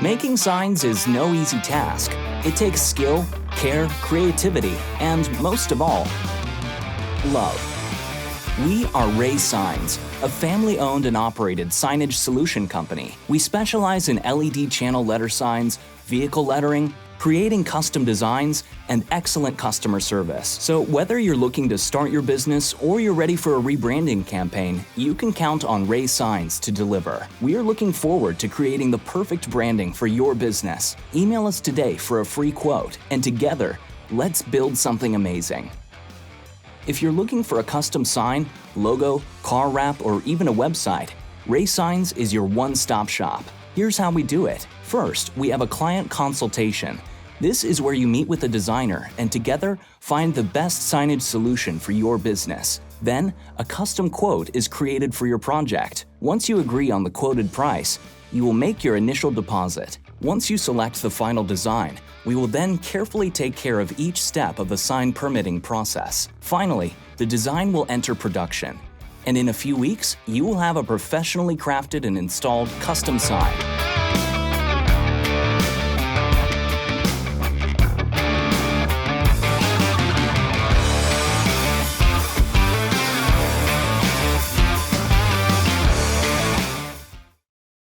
Making signs is no easy task. It takes skill, care, creativity, and most of all, love. We are REY Signs, a family-owned and operated signage solution company. We specialize in LED channel letter signs, vehicle lettering, creating custom designs, and excellent customer service. So whether you're looking to start your business or you're ready for a rebranding campaign, you can count on REY Signs to deliver. We are looking forward to creating the perfect branding for your business. Email us today for a free quote, and together, let's build something amazing. If you're looking for a custom sign, logo, car wrap, or even a website, REY Signs is your one-stop shop. Here's how we do it. First, we have a client consultation. This is where you meet with a designer and together find the best signage solution for your business. Then, a custom quote is created for your project. Once you agree on the quoted price, you will make your initial deposit. Once you select the final design, we will then carefully take care of each step of the sign permitting process. Finally, the design will enter production. And in a few weeks, you will have a professionally crafted and installed custom sign.